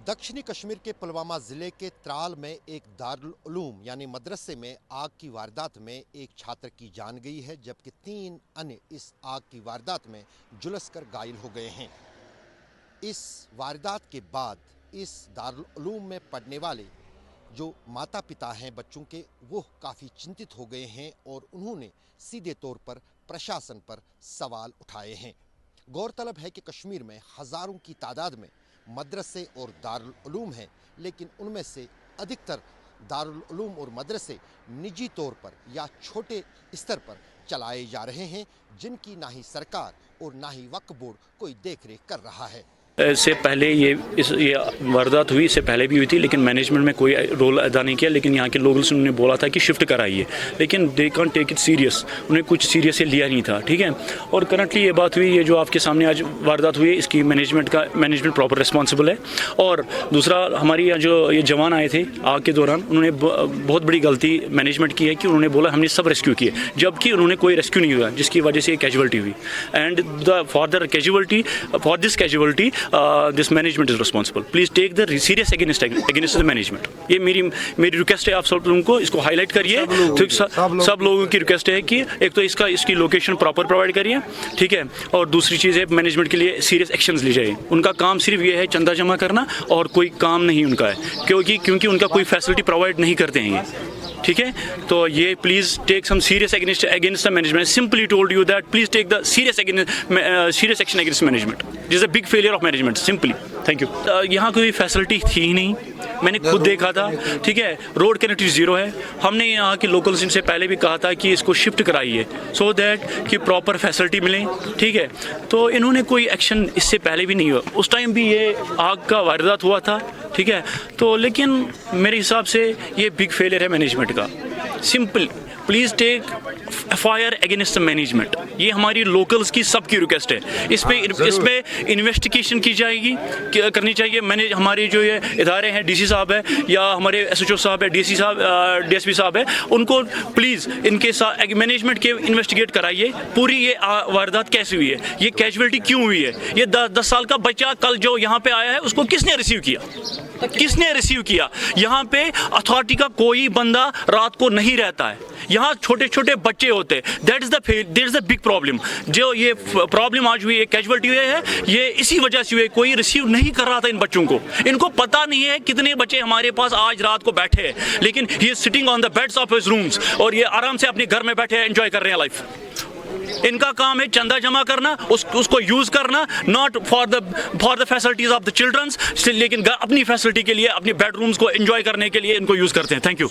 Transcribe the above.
दक्षिणी कश्मीर के पुलवामा ज़िले के त्राल में एक दारुल उलूम यानी मदरसे में आग की वारदात में एक छात्र की जान गई है, जबकि 3 अन्य इस आग की वारदात में झुलसकर घायल हो गए हैं। इस वारदात के बाद इस दारुल उलूम में पढ़ने वाले जो माता पिता हैं बच्चों के, वो काफ़ी चिंतित हो गए हैं और उन्होंने सीधे तौर पर प्रशासन पर सवाल उठाए हैं। गौरतलब है कि कश्मीर में हज़ारों की तादाद में मदरसे और दारुल उलूम हैं, लेकिन उनमें से अधिकतर दारुल उलूम और मदरसे निजी तौर पर या छोटे स्तर पर चलाए जा रहे हैं, जिनकी ना ही सरकार और ना ही वक्फ बोर्ड कोई देखरेख कर रहा है। इससे पहले ये वारदात हुई, इससे पहले भी हुई थी, लेकिन मैनेजमेंट में कोई रोल अदा नहीं किया। लेकिन यहाँ के लोगों से उन्होंने बोला था कि शिफ्ट कराइए, लेकिन they can't take it serious, उन्हें कुछ सीरियस से लिया नहीं था। ठीक है, और करंटली ये बात हुई, ये जो आपके सामने आज वारदात हुई है, इसकी मैनेजमेंट प्रॉपर रिस्पॉन्सिबल है। और दूसरा, हमारी यहाँ जो ये जवान आए थे आग के दौरान, उन्होंने बहुत बड़ी गलती मैनेजमेंट की है कि उन्होंने बोला हमने सब रेस्क्यू किए, जबकि उन्होंने कोई रेस्क्यू नहीं हुआ, जिसकी वजह से ये कैजुअलिटी हुई। And for this casualty this management is responsible. Please take the serious against the management. ये मेरी रिक्वेस्ट है आप सब लोगों को, इसको हाईलाइट करिए। सब लोगों की रिक्वेस्ट है कि एक तो इसकी लोकेशन प्रॉपर प्रोवाइड करिए, ठीक है, और दूसरी चीज़ है मैनेजमेंट के लिए सीरियस एक्शंस ली जाए। उनका काम सिर्फ ये है चंदा जमा करना, और कोई काम नहीं उनका है, क्योंकि उनका कोई फैसिलिटी प्रोवाइड नहीं करते हैं ये। ठीक है, तो ये please take some serious against the management. Simply told you that please take the serious action against management. This is a big failure of management, simply. Thank you. यहाँ कोई फैसिलिटी थी ही नहीं, मैंने खुद देखा था। ठीक है, रोड कनेक्टिविटी जीरो है। हमने यहाँ के लोकल्स इनसे पहले भी कहा था कि इसको शिफ्ट कराइए सो दैट कि प्रॉपर फैसिलिटी मिले। ठीक है, तो इन्होंने कोई एक्शन इससे पहले भी नहीं हुआ। उस टाइम भी ये आग का वारदात हुआ था, ठीक है, तो लेकिन मेरे हिसाब से ये बिग फेलियर है मैनेजमेंट का। Simple please take FIR against the management. ये हमारी लोकल्स की सबकी रिक्वेस्ट है। इस पे इन्वेस्टिगेशन की जाएगी, करनी चाहिए। हमारे जो ये इदारे हैं, DC साहब है या हमारे SHO साहब है, DSP साहब है, उनको प्लीज़ इनके साथ मैनेजमेंट के इन्वेस्टिगेट कराइए पूरी ये वारदात कैसे हुई है, ये कैजुअलिटी क्यों हुई है। ये 10 साल का बच्चा कल जो यहाँ पे आया है, उसको किसने रिसीव किया? यहाँ पे अथॉरिटी का कोई बंदा रात को नहीं रहता है। यहाँ छोटे छोटे बच्चे होते हैं। That is the big problem. जो ये प्रॉब्लम आज हुई है, कैजुअलिटी हुई है, ये इसी वजह से हुई। कोई रिसीव नहीं कर रहा था इन बच्चों को। इनको पता नहीं है कितने बच्चे हमारे पास आज रात को बैठे हैं, लेकिन he is sitting on the beds of his rooms, और ये आराम से अपने घर में बैठे एंजॉय कर रहे हैं लाइफ। इनका काम है चंदा जमा करना, उसको यूज करना, not for the facilities of the childrens, लेकिन अपनी फैसिलिटी के लिए, अपनी बेडरूम्स को एंजॉय करने के लिए इनको यूज करते हैं। Thank you.